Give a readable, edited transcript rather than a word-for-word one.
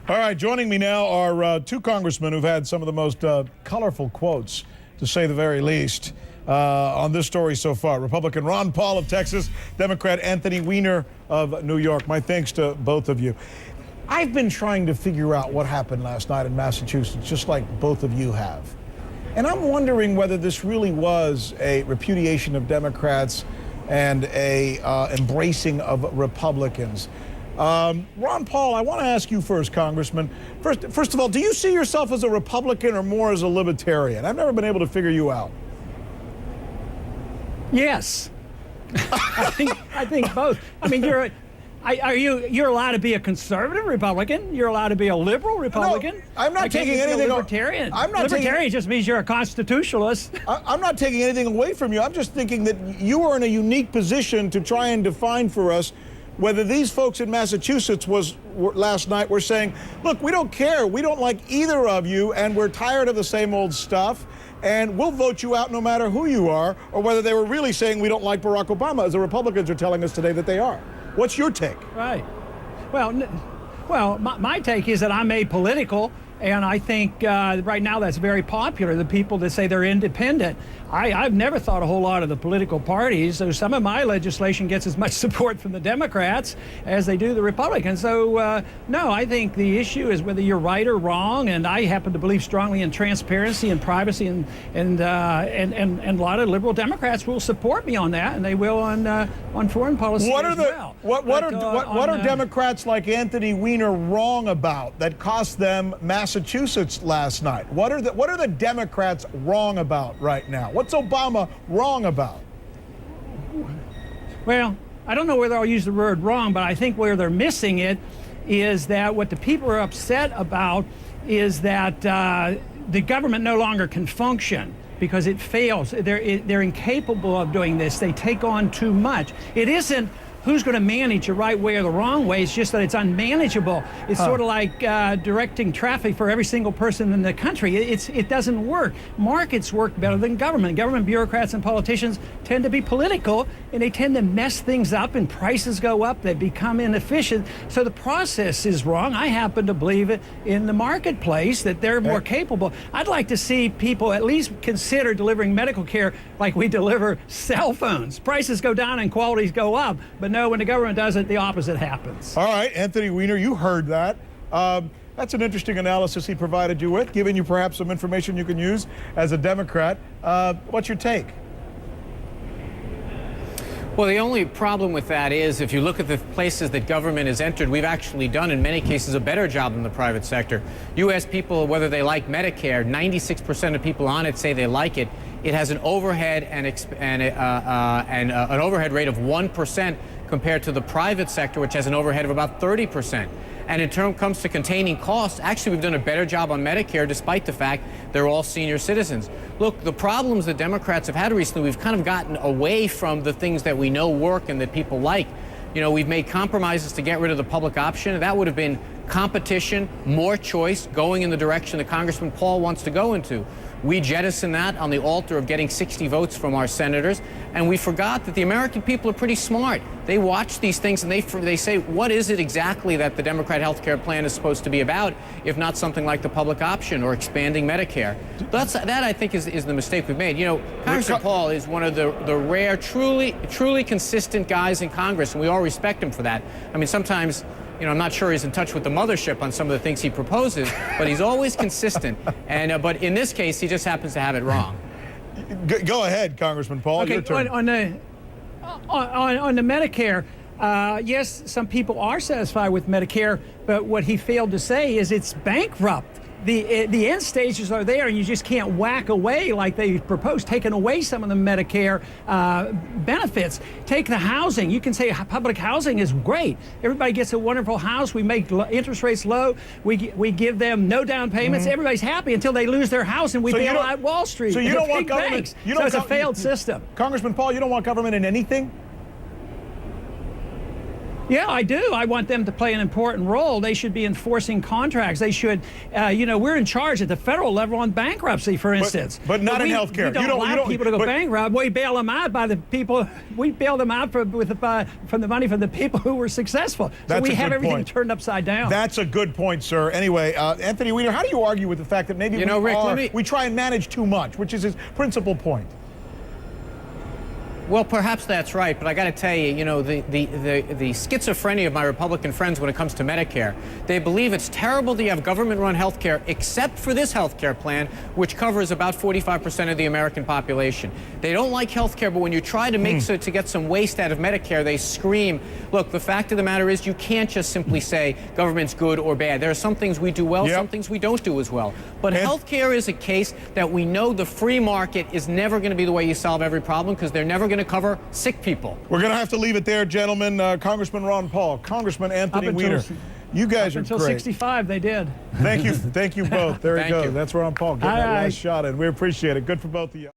All right, joining me now are two congressmen who've had some of the most colorful quotes, to say the very least, on this story so far. Republican Ron Paul of Texas, Democrat Anthony Weiner of New York. My thanks to both of you. I've been trying to figure out what happened last night in Massachusetts, just like both of you have. And I'm wondering whether this really was a repudiation of Democrats and a embracing of Republicans. Ron Paul, I want to ask you first, Congressman. First of all, do you see yourself as a Republican or more as a libertarian? I've never been able to figure you out. Yes. I think both. I mean, you're allowed to be a conservative Republican. You're allowed to be a liberal Republican. No, I'm not taking anything. Libertarian. Libertarian just means you're a constitutionalist. I'm not taking anything away from you. I'm just thinking that you are in a unique position to try and define for us whether these folks in Massachusetts last night were saying, look, we don't care. We don't like either of you, and we're tired of the same old stuff, and we'll vote you out no matter who you are, or whether they were really saying we don't like Barack Obama, as the Republicans are telling us today that they are. What's your take? Right. Well, my take is that I'm apolitical, and I think right now that's very popular, the people that say they're independent. I've never thought a whole lot of the political parties, so some of my legislation gets as much support from the Democrats as they do the Republicans. So, no, I think the issue is whether you're right or wrong, and I happen to believe strongly in transparency and privacy, and a lot of liberal Democrats will support me on that, and they will on foreign policy as well. What are Democrats like Anthony Weiner wrong about that cost them Massachusetts last night? What are the Democrats wrong about right now? What's Obama wrong about? Well, I don't know whether I'll use the word wrong, but I think where they're missing it is that what the people are upset about is that the government no longer can function because it fails. They're incapable of doing this. They take on too much. It isn't who's going to manage the right way or the wrong way. It's just that it's unmanageable. It's sort of like directing traffic for every single person in the country. It doesn't work. Markets work better than government. Government bureaucrats and politicians tend to be political, and they tend to mess things up, and prices go up. They become inefficient. So the process is wrong. I happen to believe it in the marketplace that they're more capable. I'd like to see people at least consider delivering medical care like we deliver cell phones. Prices go down and qualities go up, but no, when the government does it, the opposite happens. All right, Anthony Weiner, you heard that. That's an interesting analysis he provided you with, giving you perhaps some information you can use as a Democrat. What's your take? Well, the only problem with that is if you look at the places that government has entered, we've actually done, in many cases, a better job than the private sector. You ask people whether they like Medicare, 96% of people on it say they like it. It has an overhead and an overhead rate of 1% compared to the private sector, which has an overhead of about 30%. And in terms comes to containing costs, actually we've done a better job on Medicare despite the fact they're all senior citizens. Look, the problems that Democrats have had recently, we've kind of gotten away from the things that we know work and that people like. You know, we've made compromises to get rid of the public option. That would have been competition, more choice, going in the direction that Congressman Paul wants to go into. We jettisoned that on the altar of getting 60 votes from our senators, and we forgot that the American people are pretty smart. They watch these things and they say, what is it exactly that the Democrat health care plan is supposed to be about, if not something like the public option or expanding Medicare? That I think is the mistake we've made. You know, Congressman Paul is one of the rare, truly consistent guys in Congress, and we all respect him for that. I mean, sometimes, you know, I'm not sure he's in touch with the mothership on some of the things he proposes, but he's always consistent. And but in this case, he just happens to have it wrong. Go ahead, Congressman Paul. Okay, your turn. On the Medicare, yes, some people are satisfied with Medicare, but what he failed to say is it's bankrupt. The end stages are there, and you just can't whack away like they proposed, taking away some of the Medicare benefits. Take the housing. You can say public housing is great. Everybody gets a wonderful house. We make interest rates low. We give them no down payments. Everybody's happy until they lose their house, and we bail out Wall Street. So you don't want government. Banks. So it's a failed system. Congressman Paul, you don't want government in anything? Yeah, I do. I want them to play an important role. They should be enforcing contracts. They should, we're in charge at the federal level on bankruptcy, for instance. But not in healthcare. We don't allow people to go bankrupt. We bail them out by the people. We bail them out from the money from the people who were successful. So we have everything turned upside down. That's a good point, sir. Anyway, Anthony Weiner, how do you argue with the fact that maybe we try and manage too much, which is his principal point? Well, perhaps that's right, but I got to tell you, the schizophrenia of my Republican friends when it comes to Medicare, they believe it's terrible to have government-run health care, except for this health care plan, which covers about 45% of the American population. They don't like health care, but when you try to make to get some waste out of Medicare, they scream. Look, the fact of the matter is you can't just simply say government's good or bad. There are some things we do well, some things we don't do as well. But health care is a case that we know the free market is never going to be the way you solve every problem, because they're never going to cover sick people. We're going to have to leave it there, gentlemen. Congressman Ron Paul, Congressman Anthony Weiner. You guys are great. Until 65, they did. Thank you both. There you go. That's Ron Paul. Get that last shot in. We appreciate it. Good for both of you.